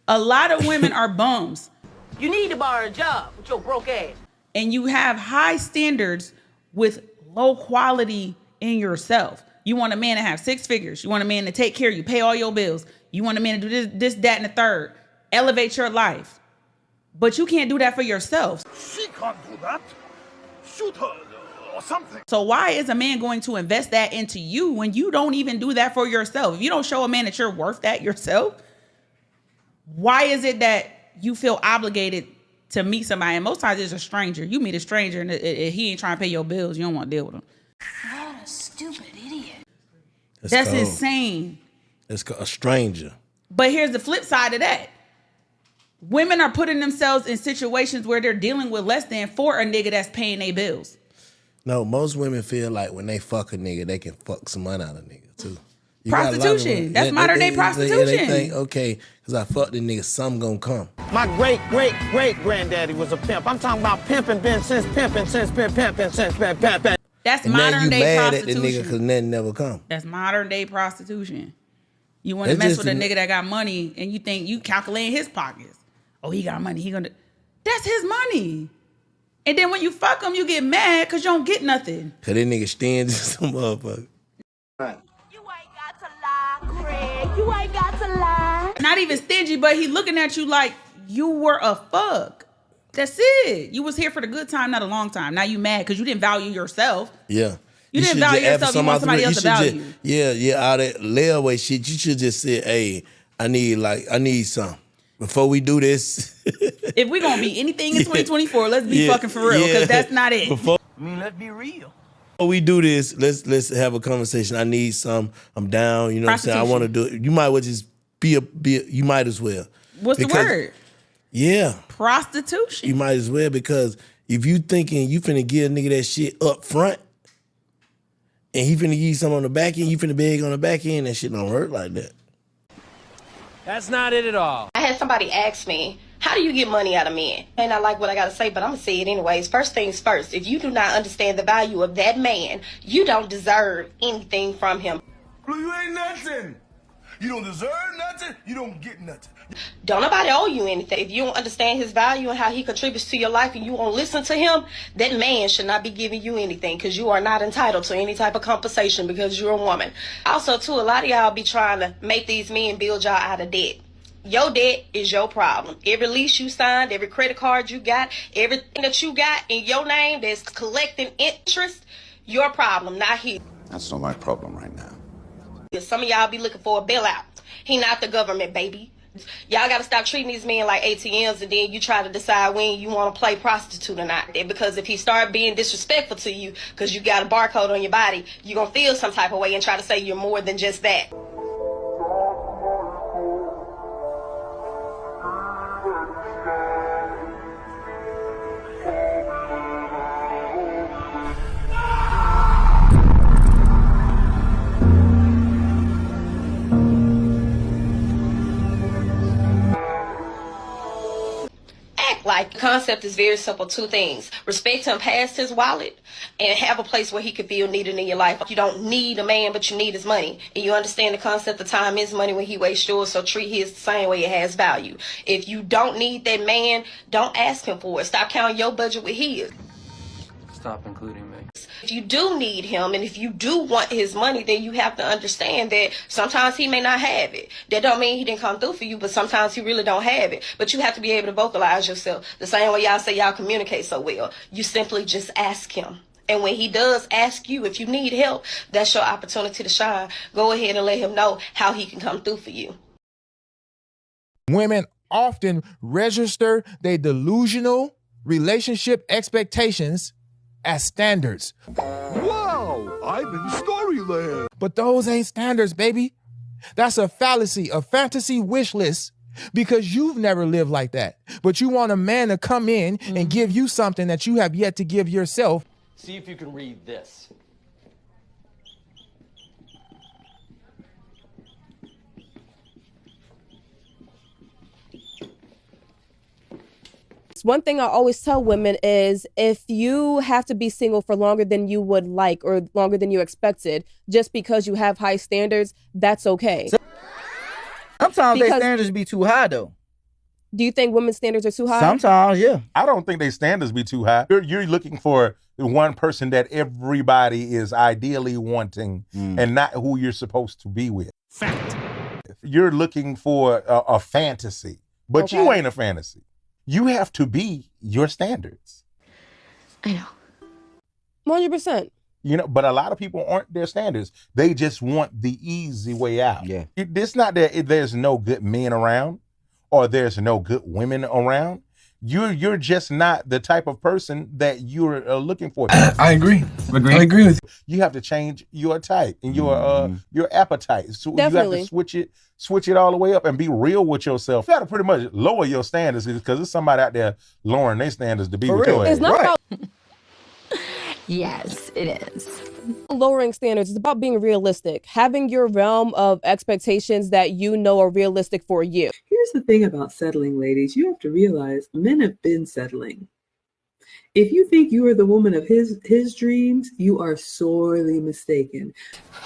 A lot of women are bums. You need to borrow a job with your broke ass. And you have high standards with low quality in yourself. You want a man to have 6 figures. You want a man to take care of you, pay all your bills. You want a man to do this, that, and the third. Elevate your life. But you can't do that for yourself. She can't do that. Shoot her or something. So why is a man going to invest that into you when you don't even do that for yourself? If you don't show a man that you're worth that yourself, why is it that you feel obligated to meet somebody? And most times it's a stranger. You meet a stranger and he ain't trying to pay your bills. You don't want to deal with him. What a stupid idiot. That's insane. It's a stranger. But here's the flip side of that. Women are putting themselves in situations where they're dealing with less than for a nigga that's paying their bills. No, most women feel like when they fuck a nigga, they can fuck some money out of a nigga too. Prostitution. That's modern day prostitution. They think, okay, because I fucked the nigga, something gonna come. My great-great-great-granddaddy was a pimp. I'm talking about pimping since pimping. That's And modern now you day mad prostitution. at the nigga because nothing never come. That's modern day prostitution. You want to It's mess just with a nigga that got money and you think you calculating his pockets. Oh, he got money. That's his money. And then when you fuck him, you get mad because you don't get nothing. Because that nigga stands some motherfucker. You ain't got to lie, Craig. You ain't got to lie. Not even stingy, but he looking at you like you were a fuck. That's it. You was here for the good time, not a long time. Now you mad because you didn't value yourself. Yeah. You didn't value yourself. You want somebody else to value you. Yeah, all that layaway shit. You should just say, hey, I need some. Before we do this. If we're going to be anything in 2024, let's be fucking for real, because that's not it. Let's be real. Before we do this, let's have a conversation. I need some. I'm down. You know what I'm saying? I want to do it. You might well just you might as well. What's the word? Yeah. Prostitution. You might as well, because if you thinking you finna give a nigga that shit up front and he finna give you something on the back end, you finna beg on the back end, that shit don't work like that. That's not it at all. I had somebody ask me, how do you get money out of men? And I like what I got to say, but I'm going to say it anyways. First things first, if you do not understand the value of that man, you don't deserve anything from him. You ain't nothing. You don't deserve nothing. You don't get nothing. Don't nobody owe you anything. If you don't understand his value and how he contributes to your life and you won't listen to him, that man should not be giving you anything, because you are not entitled to any type of compensation because you're a woman. Also, too, a lot of y'all be trying to make these men build y'all out of debt. Your debt is your problem. Every lease you signed, every credit card you got, everything that you got in your name that's collecting interest, your problem, not his. That's not my problem right now. Some of y'all be looking for a bailout. He not the government, baby. Y'all got to stop treating these men like ATMs, and then you try to decide when you want to play prostitute or not. Because if he start being disrespectful to you because you got a barcode on your body, you're going to feel some type of way and try to say you're more than just that. Like, the concept is very simple. 2 things. Respect him past his wallet and have a place where he could feel needed in your life. You don't need a man, but you need his money. And you understand the concept of time is money when he wastes yours, so treat his the same way it has value. If you don't need that man, don't ask him for it. Stop counting your budget with his. Stop including me. If you do need him and if you do want his money, then you have to understand that sometimes he may not have it. That don't mean he didn't come through for you, but sometimes he really don't have it. But you have to be able to vocalize yourself. The same way y'all say y'all communicate so well. You simply just ask him. And when he does ask you if you need help, that's your opportunity to shine. Go ahead and let him know how he can come through for you. Women often register their delusional relationship expectations as standards. Wow, I'm in Storyland. But those ain't standards, baby. That's a fallacy, a fantasy wish list, because you've never lived like that. But you want a man to come in and give you something that you have yet to give yourself. See if you can read this. One thing I always tell women is if you have to be single for longer than you would like or longer than you expected, just because you have high standards, that's okay. Sometimes their standards be too high, though. Do you think women's standards are too high? Sometimes, yeah. I don't think their standards be too high. You're looking for the one person that everybody is ideally wanting and not who you're supposed to be with. Fact. You're looking for a fantasy, but you ain't a fantasy. You have to be your standards. I know. 100%. You know, but a lot of people aren't their standards. They just want the easy way out. Yeah. It's not that there's no good men around or there's no good women around. You're just not the type of person that you're looking for. I agree. I agree with you. You have to change your type and your appetite. So Definitely. you have to switch it all the way up and be real with yourself. You got to pretty much lower your standards because there's somebody out there lowering their standards to be For with real. your It's ass. not about Yes, it is. lowering standards. It's about being realistic, having your realm of expectations that you know are realistic for you. Here's the thing about settling, ladies. You have to realize men have been settling. If you think you are the woman of his dreams, you are sorely mistaken.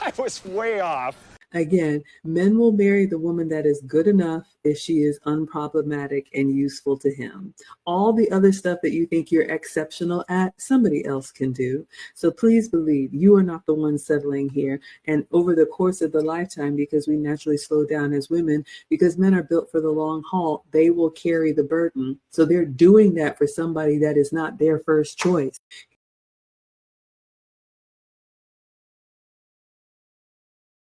I was way off. Again, men will marry the woman that is good enough if she is unproblematic and useful to him. All the other stuff that you think you're exceptional at, somebody else can do. So please believe you are not the one settling here. And over the course of the lifetime, because we naturally slow down as women, because men are built for the long haul, they will carry the burden. So they're doing that for somebody that is not their first choice.